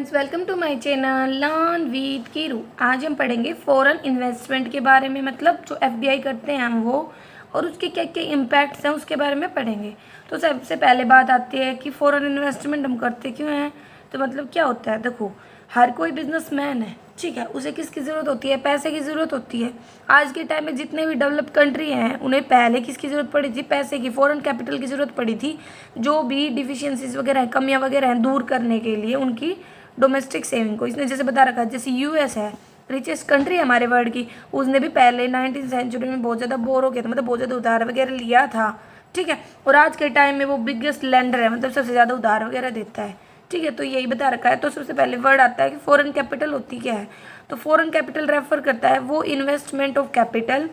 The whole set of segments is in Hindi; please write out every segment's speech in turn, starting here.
Friends, welcome to my channel learn with Kiru. आज हम पढ़ेंगे फॉरेन इन्वेस्टमेंट के बारे में, मतलब जो एफडीआई करते हैं हम वो, और उसके क्या क्या इम्पैक्ट्स हैं उसके बारे में पढ़ेंगे। तो सबसे पहले बात आती है कि फॉरेन इन्वेस्टमेंट हम करते क्यों हैं। तो मतलब क्या होता है, देखो हर कोई बिजनेसमैन है, ठीक है, उसे किसकी ज़रूरत होती है, पैसे की ज़रूरत होती है। आज के टाइम में जितने भी डेवलप्ड कंट्री हैं उन्हें पहले किसकी ज़रूरत पड़ी थी, पैसे की, फॉरेन कैपिटल की ज़रूरत पड़ी थी। जो भी डिफिशियंसीज वगैरह हैं, कमियां वगैरह हैं, दूर करने के लिए उनकी डोमेस्टिक सेविंग को। इसने जैसे बता रखा है, जैसे यूएस है, रिचेस्ट कंट्री है हमारे वर्ल्ड की, उसने भी पहले 19वीं सेंचुरी में बहुत ज़्यादा बोर हो गया था, मतलब बहुत ज़्यादा उधार वगैरह लिया था, ठीक है। और आज के टाइम में वो बिगेस्ट लेंडर है, मतलब सबसे ज़्यादा उधार वगैरह देता है, ठीक है। तो यही बता रखा है। तो सबसे पहले वर्ड आता है कि फॉरेन कैपिटल होती क्या है। तो फॉरेन कैपिटल रेफर करता है वो इन्वेस्टमेंट ऑफ कैपिटल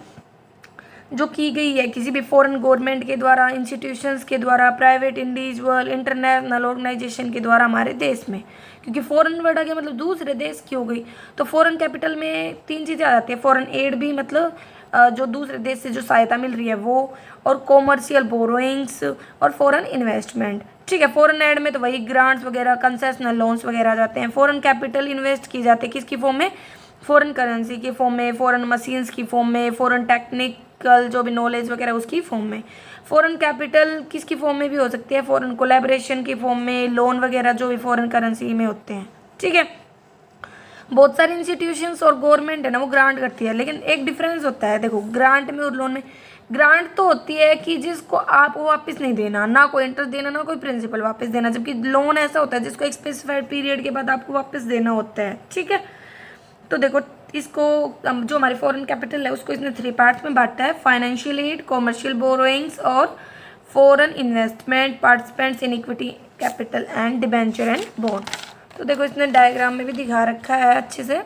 जो की गई है किसी भी फॉरेन गवर्नमेंट के द्वारा, इंस्टीट्यूशंस के द्वारा, प्राइवेट इंडिविजुअल, इंटरनेशनल ऑर्गेनाइजेशन के द्वारा हमारे देश में। क्योंकि फॉरेन वर्ड आ गया मतलब दूसरे देश की हो गई। तो फॉरेन कैपिटल में तीन चीज़ें आ जाती है। फॉरेन एड भी मतलब जो दूसरे देश से जो सहायता मिल रही है वो, और कॉमर्शियल बोरोइंग्स, और फॉरेन इन्वेस्टमेंट, ठीक है। फॉरेन एड में तो वही ग्रांट्स वगैरह, कंसेशनल लोन्स वगैरह आ जाते हैं। फॉरेन कैपिटल इन्वेस्ट की जाती है किसकी फॉर्म में, फॉरेन करेंसी की फॉर्म में, फॉरेन मशीन्स की फॉर्म में, फॉरेन टेक्निकल जो भी नॉलेज वगैरह उसकी फॉर्म में। फॉरेन कैपिटल किसकी फॉर्म में भी हो सकती है, फॉरेन कोलैबोरेशन की फॉर्म में, लोन वगैरह जो भी फॉरेन करेंसी में होते हैं, ठीक है। बहुत सारे इंस्टीट्यूशंस और गवर्नमेंट है ना वो ग्रांट करती है, लेकिन एक डिफरेंस होता है, देखो ग्रांट में और लोन में। ग्रांट तो होती है कि जिसको आपको वापस नहीं देना, ना कोई इंटरेस्ट देना, ना कोई प्रिंसिपल वापस देना, जबकि लोन ऐसा होता है जिसको एक स्पेसिफाइड पीरियड के बाद आपको वापस देना होता है, ठीक है। तो देखो इसको जो हमारी फॉरेन कैपिटल है उसको इसने 3 पार्ट्स में बांटा है: फाइनेंशियल एड, कॉमर्शियल बोरोइंग्स, और foreign investment, participants in equity capital and debenture and bond. तो देखो इसने डायग्राम में भी दिखा रखा है अच्छे से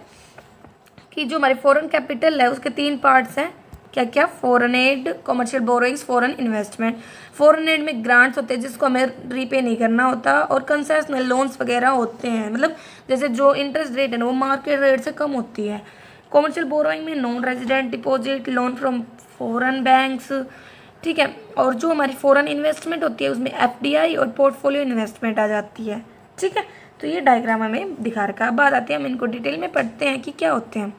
कि जो हमारी फॉरेन कैपिटल है उसके 3 पार्ट्स हैं। क्या क्या, foreign add, commercial borrowings, foreign investment. Foreign add में ग्रांट्स होते हैं जिसको हमें रीपे नहीं करना होता, और कंसेशनल लोन्स वगैरह होते हैं, मतलब जैसे जो इंटरेस्ट रेट है ना वो मार्केट रेट से कम होती है। कॉमर्शियल बोरोइंग में non resident deposit, loan from foreign banks, ठीक है। और जो हमारी फॉरेन इन्वेस्टमेंट होती है उसमें एफडीआई और पोर्टफोलियो इन्वेस्टमेंट आ जाती है, ठीक है। तो ये डायग्राम हमें दिखा रखा है। बात आती है, हम इनको डिटेल में पढ़ते हैं कि क्या होते हैं।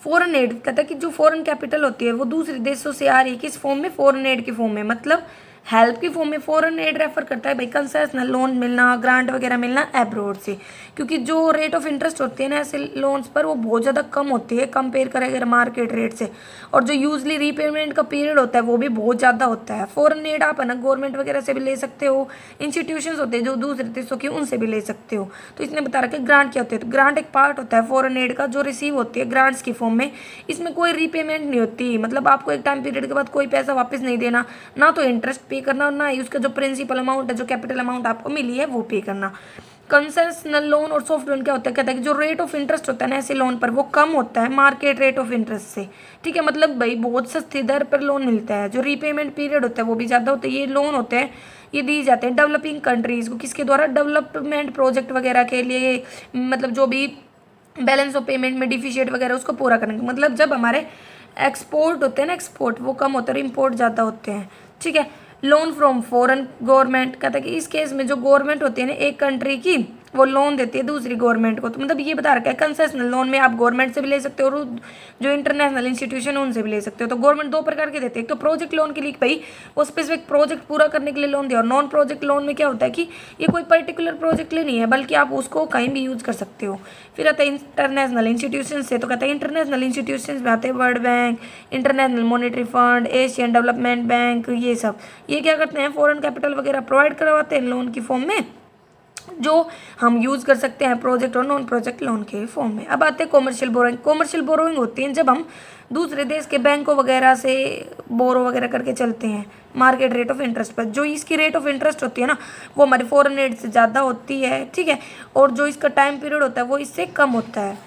फॉरेन एड कहता है कि जो फॉरेन कैपिटल होती है वो दूसरे देशों से आ रही है किस फॉर्म में, फॉरेन एड की फॉर्म में, मतलब हेल्प की फॉर्म में। फॉरेन एड रेफर करता है भाई कंसेशनल लोन मिलना, ग्रांट वगैरह मिलना एब्रोड से, क्योंकि जो रेट ऑफ इंटरेस्ट होते हैं ना ऐसे लोन्स पर वो बहुत ज़्यादा कम होती है कंपेयर करें अगर मार्केट रेट से, और जो यूजली रीपेमेंट का पीरियड होता है वो भी बहुत ज़्यादा होता है। फॉरेन एड आप है ना गवर्नमेंट वगैरह से भी ले सकते हो, इंस्टीट्यूशंस होते हैं जो दूसरे देशों की उनसे भी ले सकते हो। तो इसने बता रखा है ग्रांट क्या होते हैं। तो ग्रांट एक पार्ट होता है फॉरेन एड का जो रिसीव होती है ग्रांट्स की फॉर्म में। इसमें कोई रीपेमेंट नहीं होती, मतलब आपको एक टाइम पीरियड के बाद कोई पैसा वापस नहीं देना, ना तो इंटरेस्ट पे करना, ना ही उसका जो प्रिंसिपल अमाउंट है, जो कैपिटल अमाउंट आपको मिली है वो पे करना। कंसेशनल लोन और सॉफ्ट लोन क्या होता है, कहता है कि जो रेट ऑफ इंटरेस्ट होता है ना ऐसे लोन पर वो कम होता है मार्केट रेट ऑफ इंटरेस्ट से, ठीक है। मतलब भाई बहुत सस्ती दर पर लोन मिलता है। जो रीपेमेंट पीरियड होता है वो भी ज़्यादा होता है। ये लोन होते हैं, ये दिए जाते हैं डेवलपिंग कंट्रीज़ को, किसके द्वारा, डेवलपमेंट प्रोजेक्ट वगैरह के लिए, मतलब जो भी बैलेंस ऑफ पेमेंट में डिफिशिएट वगैरह उसको पूरा करने का। मतलब जब हमारे एक्सपोर्ट होते हैं ना, एक्सपोर्ट वो कम होते हैं और इम्पोर्ट ज़्यादा होते हैं, ठीक है। लोन फ्रॉम फॉरेन गवर्नमेंट कहता है कि इस केस में जो गवर्नमेंट होती है ना एक कंट्री की, वो लोन देती है दूसरी गवर्नमेंट को। तो मतलब ये बता रखा है कंसेशनल लोन में आप गवर्नमेंट से भी ले सकते हो और जो इंटरनेशनल इंस्टीट्यूशन उनसे भी ले सकते हो। तो गवर्नमेंट 2 प्रकार के देते हैं। एक तो प्रोजेक्ट लोन के लिए भाई वो स्पेसिफिक प्रोजेक्ट पूरा करने के लिए लोन दिया, और नॉन प्रोजेक्ट लोन में क्या होता है कि ये कोई पर्टिकुलर प्रोजेक्ट लिए नहीं है बल्कि आप उसको कहीं भी यूज़ कर सकते हो। फिर आता है इंटरनेशनल इंस्टीट्यूशन से, तो कहता है इंटरनेशनल इंस्टीट्यूशन में आते हैं world bank, international monetary fund, Asian development bank, ये सब। ये क्या करते हैं, फॉरेन कैपिटल वगैरह प्रोवाइड करवाते हैं लोन की फॉर्म में, जो हम यूज़ कर सकते हैं प्रोजेक्ट और नॉन प्रोजेक्ट लोन के फॉर्म में। अब आते हैं कॉमर्शियल बोरोइंग। कॉमर्शियल बोरोइंग होती है जब हम दूसरे देश के बैंकों वगैरह से बोरो वगैरह करके चलते हैं मार्केट रेट ऑफ इंटरेस्ट पर। जो इसकी रेट ऑफ इंटरेस्ट होती है ना वो हमारी फॉरेन एड से ज़्यादा होती है, ठीक है, और जो इसका टाइम पीरियड होता है वो इससे कम होता है।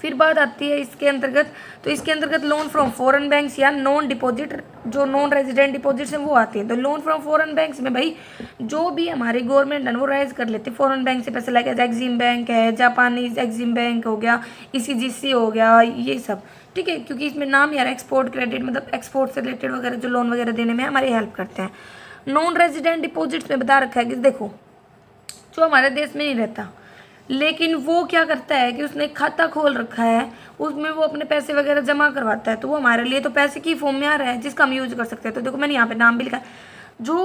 फिर बात आती है इसके अंतर्गत, तो इसके अंतर्गत लोन फ्रॉम फॉरेन बैंक्स या नॉन डिपॉजिट, जो नॉन रेजिडेंट डिपॉजिट्स हैं वो आती हैं। तो लोन फ्रॉम फॉरेन बैंक्स में भाई जो भी हमारी गवर्नमेंट है वो राइज कर लेती है फॉरेन बैंक से पैसे लाके, एक्सिम बैंक है, जापानीज एक्सिम बैंक हो गया, ईसीजीसी हो गया, ये सब, ठीक है। क्योंकि इसमें नाम यार एक्सपोर्ट क्रेडिट, मतलब एक्सपोर्ट से रिलेटेड वगैरह जो लोन वगैरह देने में हमारी हेल्प करते हैं। नॉन रेजिडेंट डिपॉजिट्स में बता रखा है कि देखो जो हमारे देश में नहीं रहता, लेकिन वो क्या करता है कि उसने एक खाता खोल रखा है, उसमें वो अपने पैसे वगैरह जमा करवाता है, तो वो हमारे लिए तो पैसे की फॉर्म में आ रहा है जिसका हम यूज कर सकते हैं। तो देखो मैंने यहाँ पे नाम भी लिखा है। जो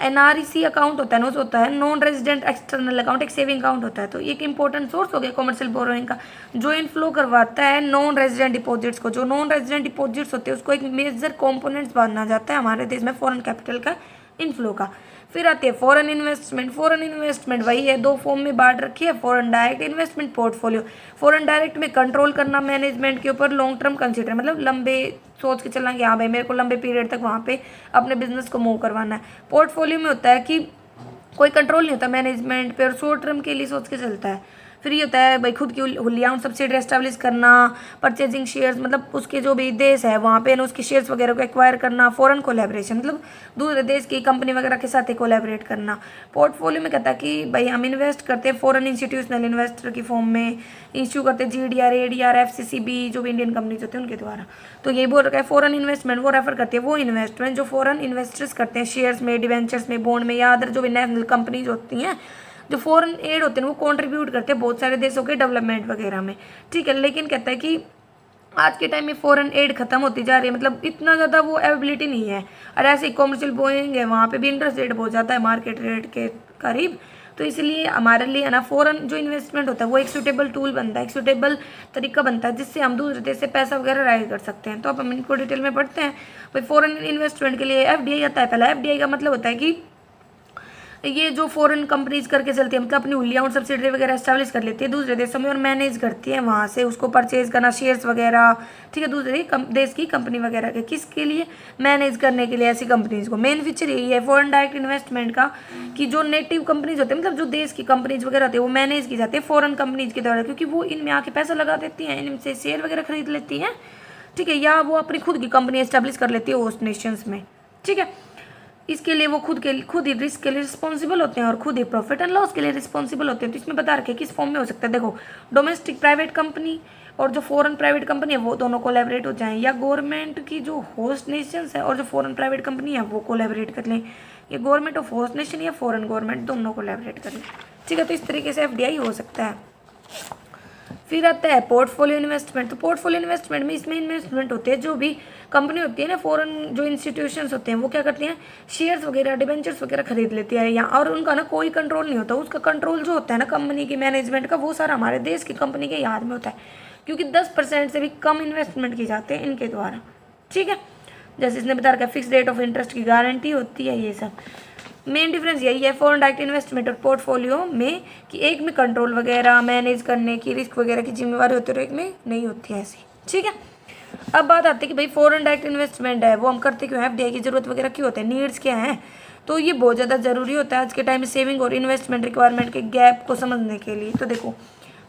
एनआरईसी अकाउंट होता है ना, वो होता है नॉन रेजिडेंट एक्सटर्नल अकाउंट, एक सेविंग अकाउंट होता है। तो एक इंपॉर्टेंट सोर्स हो गया कॉमर्शियल बोरोइंग का, जो इनफ्लो करवाता है नॉन रेजिडेंट डिपॉजिट्स को। जो नॉन रेजिडेंट डिपॉजिट्स होते हैं उसको एक मेजर कॉम्पोनेंट्स माना जाता है हमारे देश में फॉरेन कैपिटल का इनफ्लो का। फिर आती है फॉरेन इन्वेस्टमेंट। फॉरेन इन्वेस्टमेंट वही है, दो फॉर्म में बांट रखी है, foreign direct investment, portfolio. Foreign direct में कंट्रोल करना मैनेजमेंट के ऊपर, लॉन्ग टर्म कंसिडर, मतलब लंबे सोच के चलना कि हाँ भाई मेरे को लंबे पीरियड तक वहाँ पे अपने बिजनेस को मूव करवाना है। पोर्टफोलियो में होता है कि कोई कंट्रोल नहीं होता मैनेजमेंट पे और शॉर्ट टर्म के लिए सोच के चलता है। फिर ये होता है भाई खुद की हुलियान सब्सिडी एस्टेब्लिश करना, परचेजिंग शेयर्स, मतलब उसके जो भी देश है वहाँ पे ना उसके शेयर्स वगैरह को एक्वायर करना। फॉरेन कोलैबोरेशन मतलब दूसरे देश की कंपनी वगैरह के साथ कोलैबोरेट करना। पोर्टफोलियो में कहता है कि भाई हम इन्वेस्ट करते हैं फॉरेन इंस्टीट्यूशनल इन्वेस्टर की फॉर्म में, इश्यू करते हैं GDR, ADR, FCCB जो भी इंडियन कंपनीज होते हैं उनके द्वारा। तो ये बोल रखा है फॉरेन इन्वेस्टमेंट वो रेफर करती है वो इन्वेस्टमेंट जो फॉरेन इन्वेस्टर्स करते हैं शेयर्स में, डिवेंचर्स में, बॉन्ड में या अदर जो भी नेशनल कंपनीज होती हैं। जो फॉरेन एड होते हैं वो कंट्रीब्यूट करते हैं बहुत सारे देशों के डेवलपमेंट वगैरह में, ठीक है। लेकिन कहता है कि आज के टाइम में फॉरेन एड खत्म होती जा रही है, मतलब इतना ज़्यादा वो अवेबिलिटी नहीं है। और ऐसे कॉमर्शियल बोइंग है वहाँ पे भी इंटरेस्ट रेट बहुत जाता है मार्केट रेट के करीब। तो इसलिए हमारे लिए है ना फॉरेन जो इन्वेस्टमेंट होता है वो एक सूटेबल टूल बनता है, एक सूटेबल तरीका बनता है जिससे हम दूसरे देश से पैसा वगैरह राइज कर सकते हैं। तो अब हम इनको डिटेल में पढ़ते हैं। भाई फॉरेन इन्वेस्टमेंट के लिए FDI आता है। पहला FDI का मतलब होता है कि ये जो फॉरेन कंपनीज करके चलती है, मतलब अपनी हुलिया और सब्सिडरी वगैरह एस्टैब्लिश कर लेती है दूसरे देशों में और मैनेज करती है वहाँ से उसको परचेज करना शेयर्स वगैरह, ठीक है, दूसरे देश की कंपनी वगैरह के। किसके लिए? मैनेज करने के लिए ऐसी कंपनीज को। मेन फीचर यही है फॉरेन डायरेक्ट इन्वेस्टमेंट का कि जो नेटिव कंपनीज होते हैं, मतलब जो देश की कंपनीज वगैरह होती है वो मैनेज की जाती है फॉरेन कंपनीज के द्वारा, क्योंकि वो इनमें आके पैसा लगा देती हैं, इनसे शेयर वगैरह खरीद लेती हैं, ठीक है, या वो अपनी खुद की कंपनी एस्टैब्लिश कर लेती है होस्ट नेशंस में, ठीक है। इसके लिए वो खुद ही रिस्क के लिए रिस्पॉन्सिबल होते हैं और खुद ही प्रॉफिट एंड लॉस के लिए रिस्पॉन्सिबल होते हैं। तो इसमें बता रखे किस फॉर्म में हो सकता है। देखो डोमेस्टिक प्राइवेट कंपनी और जो फॉरेन प्राइवेट कंपनी है वो दोनों कोलैबोरेट हो जाएं, या गवर्नमेंट की जो होस्ट नेशंस है और जो फॉरेन प्राइवेट कंपनी है वो कोलैबोरेट कर लें, या गवर्नमेंट ऑफ होस्ट नेशन या फॉरेन गवर्नमेंट दोनों कोलैबोरेट कर लें, ठीक है। तो इस तरीके से FDI हो सकता है। फिर आता है पोर्टफोलियो इन्वेस्टमेंट। तो पोर्टफोलियो इन्वेस्टमेंट में इसमें इन्वेस्टमेंट होते हैं जो भी कंपनी होती है ना, फॉरेन जो इंस्टीट्यूशंस होते हैं वो क्या करती हैं शेयर्स वगैरह डिबेंचर्स वगैरह खरीद लेती है, या और उनका ना कोई कंट्रोल नहीं होता। उसका कंट्रोल जो होता है ना कंपनी की मैनेजमेंट का वो सारा हमारे देश की कंपनी के याद में होता है, क्योंकि 10% से भी कम इन्वेस्टमेंट की जाते हैं इनके द्वारा, ठीक है। जैसे इसने बता रखा है फिक्स रेट ऑफ इंटरेस्ट की गारंटी होती है, ये सब। मेन डिफरेंस यही है फॉरेन डायरेक्ट इन्वेस्टमेंट और पोर्टफोलियो में कि एक में कंट्रोल वगैरह मैनेज करने की रिस्क वगैरह की जिम्मेवारी होती है और एक में नहीं होती है ऐसी, ठीक है। अब बात आती है कि भाई फॉरेन डायरेक्ट इन्वेस्टमेंट है वो हम करते क्यों हैं, FDI की जरूरत वगैरह क्यों होता है, नीड्स क्या है। तो ये बहुत ज़्यादा ज़रूरी होता है आज के टाइम में सेविंग और इन्वेस्टमेंट रिक्वायरमेंट के गैप को समझने के लिए। तो देखो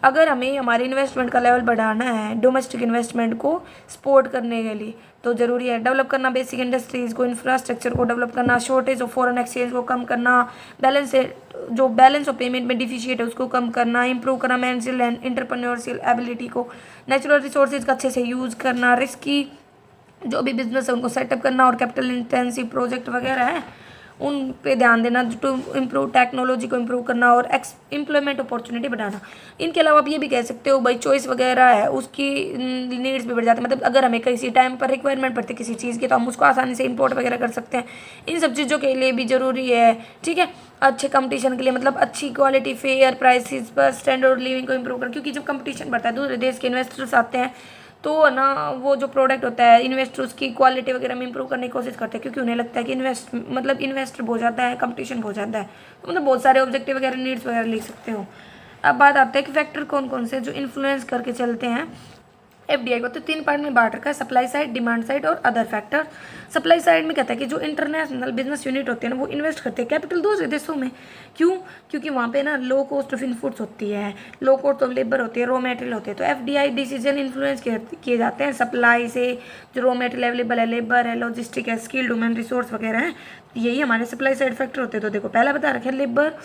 अगर हमें हमारे इन्वेस्टमेंट का लेवल बढ़ाना है डोमेस्टिक इन्वेस्टमेंट को सपोर्ट करने के लिए, तो ज़रूरी है डेवलप करना बेसिक इंडस्ट्रीज़ को, इंफ्रास्ट्रक्चर को डेवलप करना, शॉर्टेज ऑफ फॉरेन एक्सचेंज को कम करना, बैलेंस ऑफ पेमेंट में डिफिशिएट है उसको कम करना, इंप्रूव करना मैनेजरियल एंड इंटरप्रेन्योरशियल एबिलिटी को, नेचुरल रिसोर्सेज का अच्छे से यूज़ करना, रिस्की जो भी बिजनेस है उनको सेटअप करना, और कैपिटल इंटेंसिव प्रोजेक्ट वगैरह है उन पे ध्यान देना, टू इम्प्रूव टेक्नोलॉजी को इम्प्रूव करना और एम्प्लॉयमेंट अपॉर्चुनिटी बढ़ाना। इनके अलावा आप ये भी कह सकते हो भाई चॉइस वगैरह है उसकी नीड्स भी बढ़ जाती है, मतलब अगर हमें किसी टाइम पर रिक्वायरमेंट पड़ती है किसी चीज़ की तो हम उसको आसानी से इंपोर्ट वगैरह कर सकते हैं। इन सब चीज़ों के लिए भी ज़रूरी है, ठीक है, अच्छे कंपटीशन के लिए, मतलब अच्छी क्वालिटी फेयर प्राइसेस पर स्टैंडर्ड लिविंग को इम्प्रूव कर, क्योंकि जब कंपटीशन बढ़ता है दूसरे देश के इन्वेस्टर्स आते हैं तो ना वो जो प्रोडक्ट होता है इन्वेस्टर उसकी क्वालिटी वगैरह में इंप्रूव करने की कोशिश करते हैं, क्योंकि उन्हें लगता है कि इन्वेस्टर बहुत ज़्यादा है, कंपटीशन बहुत ज़्यादा है। तो मतलब बहुत सारे ऑब्जेक्टिव वगैरह नीड्स वगैरह लिख सकते हो। अब बात आते हैं कि फैक्टर कौन कौन से जो इन्फ्लुएंस करके चलते हैं FDI को। तो 3 पार्ट में बांट रखा है, सप्लाई साइड, डिमांड साइड और अदर फैक्टर। सप्लाई साइड में कहता है कि जो इंटरनेशनल बिजनेस यूनिट होते हैं ना वो इन्वेस्ट करते हैं कैपिटल दूसरे देशों में। क्यों? क्योंकि वहाँ पे ना लो कॉस्ट ऑफ इनपुट्स होती है, लो कॉस्ट ऑफ लेबर होती है, रॉ मटेरियल होते हैं। तो FDI डिसीजन इन्फ्लुएंस किए जाते हैं सप्लाई से, जो रॉ मटेरियल अवेलेबल है, लेबर है, लॉजिस्टिक है, स्किल्ड ह्यूमन रिसोर्स वगैरह है, यही हमारे सप्लाई साइड फैक्टर होते हैं। तो देखो पहला बता रखा है लेबर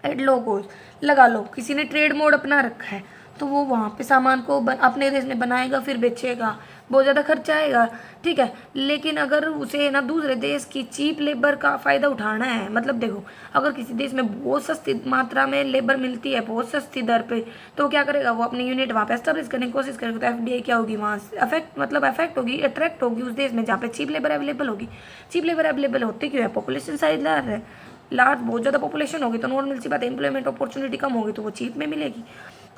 एट लो कॉस्ट, लगा लो किसी ने ट्रेड मोड अपना रखा है तो वो वहाँ पे सामान को अपने देश में बनाएगा फिर बेचेगा, बहुत ज़्यादा खर्चा आएगा, ठीक है। लेकिन अगर उसे ना दूसरे देश की चीप लेबर का फ़ायदा उठाना है, मतलब देखो अगर किसी देश में बहुत सस्ती मात्रा में लेबर मिलती है बहुत सस्ती दर पे, तो वो क्या करेगा, वो अपनी यूनिट वहाँ पे एस्टेब्लिश करने की कोशिश करेगा। तो एफडीआई क्या होगी, वहाँ से अफेक्ट होगी, अट्रैक्ट होगी उस देश में जहाँ पे चीप लेबर अवेलेबल होगी। चीप लेबर अवेलेबल होती क्यों है, पॉपुलेशन साइज लार्ज बहुत ज़्यादा पॉपुलेशन होगी तो नॉर्मल सी बात है, एम्प्लॉयमेंट अपॉर्चुनिटी कम होगी तो वो चीप में मिलेगी।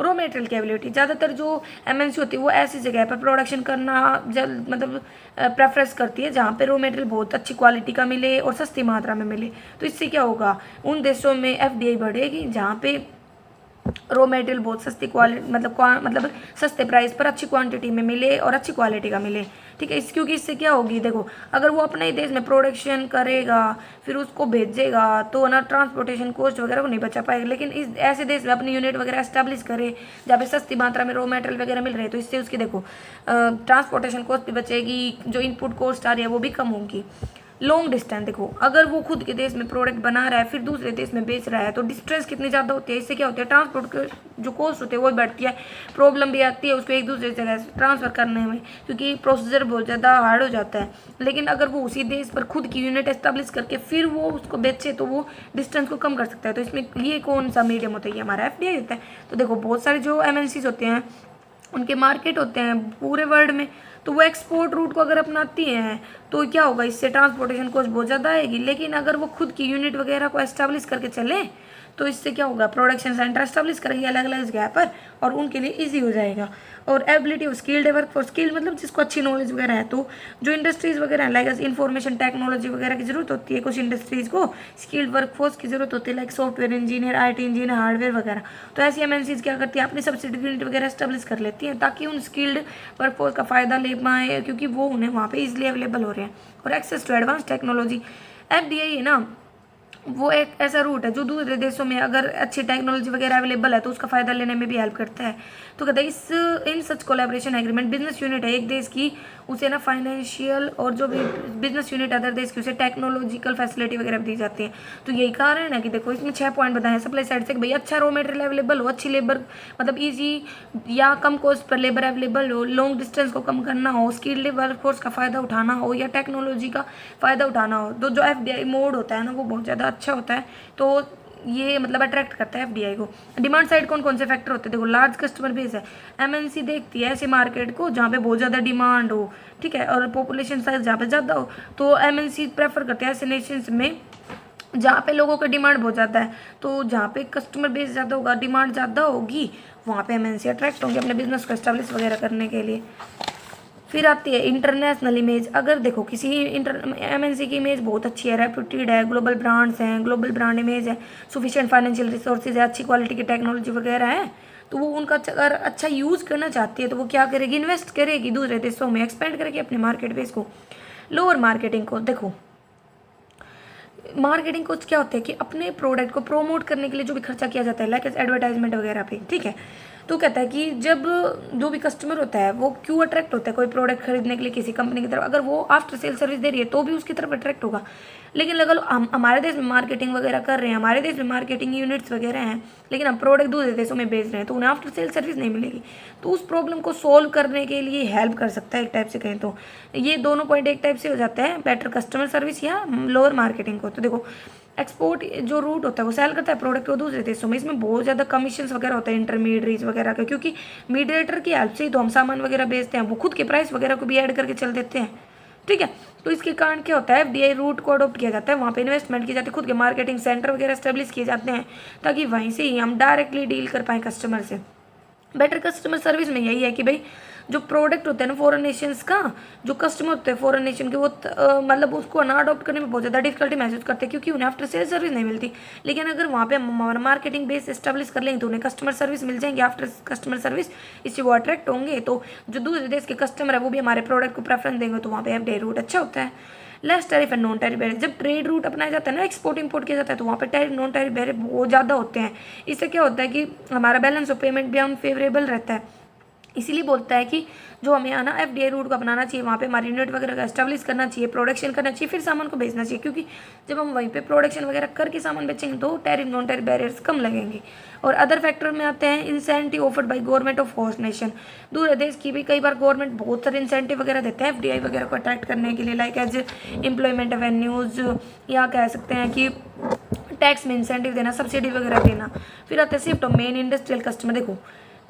रॉ मटेरियल की अवेलेबिलिटी, ज़्यादातर जो एमएनसी होती है वो ऐसी जगह पर प्रोडक्शन करना मतलब प्रेफरेंस करती है जहाँ पे रॉ मटेरियल बहुत अच्छी क्वालिटी का मिले और सस्ती मात्रा में मिले। तो इससे क्या होगा, उन देशों में एफडीआई बढ़ेगी जहाँ पे रॉ मटेरियल बहुत सस्ती क्वालिटी मतलब सस्ते प्राइस पर अच्छी क्वांटिटी में मिले और अच्छी क्वालिटी का मिले, ठीक है। क्योंकि इससे क्या होगी, देखो अगर वो अपने ही देश में प्रोडक्शन करेगा फिर उसको भेजेगा तो ना ट्रांसपोर्टेशन कॉस्ट वगैरह को नहीं बचा पाएगा। लेकिन इस ऐसे देश में अपनी यूनिट वगैरह एस्टेब्लिश करे जहाँ पे सस्ती मात्रा में रॉ मटेरियल वगैरह मिल रहे हैं, तो इससे उसकी देखो ट्रांसपोर्टेशन कॉस्ट भी बचेगी, जो इनपुट कॉस्ट आ रही है वो भी कम होगी। लॉन्ग डिस्टेंस, देखो अगर वो खुद के देश में प्रोडक्ट बना रहा है फिर दूसरे देश में बेच रहा है तो डिस्टेंस कितनी ज़्यादा होती है, इससे क्या होता है ट्रांसपोर्ट के जो कॉस्ट होते हैं वो बढ़ती है, प्रॉब्लम भी आती है उसको एक दूसरे जगह से ट्रांसफ़र करने में क्योंकि प्रोसीजर बहुत ज़्यादा हार्ड हो जाता है। लेकिन अगर वो उसी देश पर खुद की यूनिट एस्टेब्लिश करके फिर वो उसको बेचे तो वो डिस्टेंस को कम कर सकता है। तो इसमें ये कौन सा मीडियम होता है, ये हमारा एफडीआई होता है। तो देखो बहुत सारे जो एमएनसीज होते हैं उनके मार्केट होते हैं पूरे वर्ल्ड में, तो वो एक्सपोर्ट रूट को अगर अपनाती हैं तो क्या होगा, इससे ट्रांसपोर्टेशन कॉस्ट बहुत ज़्यादा आएगी। लेकिन अगर वो खुद की यूनिट वगैरह को एस्टेब्लिश करके चले तो इससे क्या होगा, प्रोडक्शन सेंटर एस्टेब्लिश करेंगे अलग अलग जगह पर और उनके लिए इजी हो जाएगा। और ability of skilled work for skill मतलब जिसको अच्छी नॉलेज वगैरह है, तो जो इंडस्ट्रीज़ वगैरह है लाइक इंफॉर्मेशन टेक्नोलॉजी वगैरह की जरूरत होती है, कुछ इंडस्ट्रीज़ को स्किल्ड वर्कफोर्स की जरूरत होती है like software engineer, IT engineer, hardware वगैरह। तो ऐसी एमएनसीज क्या करती है, अपनी सब्सिडी यूनिट वगैरह एस्टेब्लिश कर लेती हैं ताकि उन स्किल्ड वर्कफोर्स का फ़ायदा ले पाए क्योंकि वो उन्हें वहाँ पे इजीली अवेलेबल हो रहे हैं। और access to advance technology, FDI है ना वो एक ऐसा रूट है जो दूसरे देशों में अगर अच्छी टेक्नोलॉजी वगैरह अवेलेबल है तो उसका फ़ायदा लेने में भी हेल्प करता है। तो कहते हैं इन सच कोलैबोरेशन एग्रीमेंट बिजनेस यूनिट है एक देश की, उसे ना फाइनेंशियल और जो भी बिजनेस यूनिट अदर देश की उसे टेक्नोलॉजिकल फैसिलिटी वगैरह दी जाती है। तो यही कारण है कि देखो इसमें 6 पॉइंट बताए हैं सप्लाई साइड से कि भाई अच्छा रॉ मटेरियल अवेलेबल हो, अच्छी लेबर मतलब ईजी या कम कॉस्ट पर लेबर अवेलेबल हो, लॉन्ग डिस्टेंस को कम करना हो, स्किल्ड वर्कफोर्स का फ़ायदा उठाना हो या टेक्नोलॉजी का फ़ायदा उठाना हो। तो जो एफडीआई मोड होता है ना वो बहुत ज़्यादा अच्छा होता है, तो ये मतलब अट्रैक्ट करता है एफडीआई को। डिमांड साइड कौन कौन से फैक्टर होते हैं, देखो लार्ज कस्टमर बेस है, एमएनसी देखती है ऐसे मार्केट को जहाँ पे बहुत ज़्यादा डिमांड हो, ठीक है, और पॉपुलेशन साइज जहाँ पे ज़्यादा हो, तो एमएनसी प्रेफर करते हैं ऐसे नेशंस में जहाँ पे लोगों का डिमांड बहुत ज़्यादा है। तो जहाँ पे कस्टमर बेस ज़्यादा होगा, डिमांड ज़्यादा होगी, वहाँ पे एमएनसी अट्रैक्ट होंगे अपने बिजनेस को एस्टेब्लिश वगैरह करने के लिए। फिर आती है इंटरनेशनल इमेज, अगर देखो किसी एमएनसी की इमेज बहुत अच्छी है, रेप्यूटेड है, ग्लोबल ब्रांड्स हैं, ग्लोबल ब्रांड इमेज है, सफिशिएंट फाइनेंशियल रिसोर्सेज है, अच्छी क्वालिटी की टेक्नोलॉजी वगैरह है, तो वो उनका अगर अच्छा यूज़ करना चाहती है तो वो क्या करेगी, इन्वेस्ट करेगी दूसरे देशों में, एक्सपेंड करेगी अपने मार्केट बेस को। लोअर मार्केटिंग को, देखो मार्केटिंग कोस्ट क्या होता है कि अपने प्रोडक्ट को प्रोमोट करने के लिए जो भी खर्चा किया जाता है लाइक एडवर्टाइजमेंट वगैरह पे, ठीक है। तो कहता है कि जब जो भी कस्टमर होता है वो क्यों अट्रैक्ट होता है कोई प्रोडक्ट खरीदने के लिए किसी कंपनी की तरफ, अगर वो आफ्टर सेल सर्विस दे रही है तो भी उसकी तरफ अट्रैक्ट होगा। लेकिन लगा लो हम हमारे देश में मार्केटिंग वगैरह कर रहे हैं, हमारे देश में मार्केटिंग यूनिट्स वगैरह हैं, लेकिन हम प्रोडक्ट दूसरे देशों में बेच रहे हैं तो उन्हें आफ्टर सेल सर्विस नहीं मिलेगी। तो उस प्रॉब्लम को सोल्व करने के लिए हेल्प कर सकता है एक टाइप से कहें तो। ये दोनों पॉइंट एक टाइप से हो जाता है, बेटर कस्टमर सर्विस या लोअर मार्केटिंग को। तो देखो एक्सपोर्ट जो रूट होता है वो सेल करता है प्रोडक्ट को दूसरे देशों में, इसमें बहुत ज़्यादा कमीशंस वगैरह होता है इंटरमीडिएट्स वगैरह का, क्योंकि मीडिएटर की हेल्प से ही तो हम सामान वगैरह बेचते हैं, वो खुद के प्राइस वगैरह को भी ऐड करके चल देते हैं, ठीक है। तो इसके कारण क्या होता है, एफडीआई रूट को अडोप्ट किया जाता है, वहाँ पे इन्वेस्टमेंट की जाती है, खुद के मार्केटिंग सेंटर वगैरह एस्टेब्लिश किए जाते हैं ताकि वहीं से ही हम डायरेक्टली डील कर पाएँ कस्टमर से। बेटर कस्टमर सर्विस में यही है कि भाई जो प्रोडक्ट होते हैं ना फॉरेन नेशंस का, जो कस्टमर होते हैं फॉरेन नेशन के, वो मतलब उसको ना अडॉप्ट करने में बहुत ज़्यादा डिफिकल्टी महसूस करते हैं क्योंकि उन्हें आफ्टर सेल सर्विस नहीं मिलती। लेकिन अगर वहाँ पे मार्केटिंग बेस एस्टेब्लिश कर लेंगे तो उन्हें कस्टमर सर्विस मिल जाएंगे, आफ्टर कस्टमर सर्विस, इससे वो अट्रैक्ट होंगे। तो जो दूसरे देश के कस्टमर है वो भी हमारे प्रोडक्ट को प्रेफरेंस देंगे, तो वहाँ पे एफडीआई रूट अच्छा होता है। Less tariff and non tariff barrier, जब ट्रेड रूट अपनाया जाता है ना, एक्सपोर्ट इंपोर्ट किया जाता है, तो वहाँ पे टैरिफ नॉन टैरिफ बैरियर बहुत ज़्यादा होते हैं। इससे क्या होता है कि हमारा बैलेंस ऑफ पेमेंट भी हम फेवरेबल रहता है, इसीलिए बोलता है कि जो हमें आना एफडीआई रूट को अपनाना चाहिए, वहाँ पे हमारी यूनिट वगैरह का एस्टेब्लिश करना चाहिए, प्रोडक्शन करना चाहिए, फिर सामान को बेचना चाहिए, क्योंकि जब हम वहीं पे प्रोडक्शन वगैरह करके सामान बेचेंगे तो टैरिफ नॉन टैरिफ बैरियर्स कम लगेंगे। और अदर फैक्टर में आते हैं incentive offered by government of host nation. दूसरे देश की भी कई बार गवर्नमेंट बहुत सारे इंसेंटिव वगैरह देते हैं एफडीआई वगैरह को अट्रैक्ट करने के लिए, लाइक एज एम्प्लॉयमेंट एवेन्यूज़, या कह सकते हैं कि टैक्स में इंसेंटिव देना, सब्सिडी वगैरह देना। फिर आते हैं shift of main industrial customer. देखो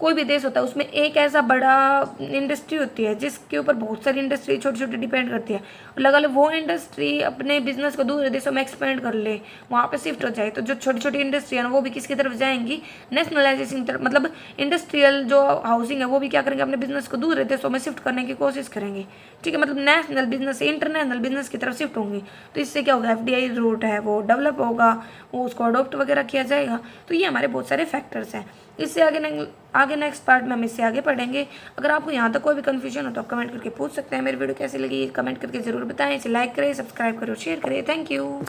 कोई भी देश होता है उसमें एक ऐसा बड़ा इंडस्ट्री होती है जिसके ऊपर बहुत सारी इंडस्ट्री छोटी छोटी डिपेंड करती है, और लगा लो वो इंडस्ट्री अपने बिजनेस को दूसरे देशों में एक्सपेंड कर ले, वहाँ पे शिफ्ट हो जाए, तो जो छोटी छोटी इंडस्ट्री है ना वो भी किसकी तरफ जाएंगी, नेशनलाइजेशन की तरफ। मतलब इंडस्ट्रियल जो हाउसिंग है वो भी क्या करेंगे, अपने बिजनेस को दूसरे देशों में शिफ्ट करने की कोशिश करेंगे। ठीक है, मतलब नेशनल बिजनेस से इंटरनेशनल बिजनेस की तरफ शिफ्ट होंगी। तो इससे क्या होगा, एफडीआई रूट है वो डेवलप होगा, वो उसको अडोप्ट वगैरह किया जाएगा। तो ये हमारे बहुत सारे फैक्टर्स हैं। इससे आगे नेक्स्ट पार्ट में हम इससे आगे पढ़ेंगे। अगर आपको यहाँ तक कोई भी कन्फ्यूजन हो तो आप कमेंट करके पूछ सकते हैं। मेरी वीडियो कैसी लगी कमेंट करके जरूर बताएं। इसे लाइक करें, सब्सक्राइब करें और शेयर करें। Thank you.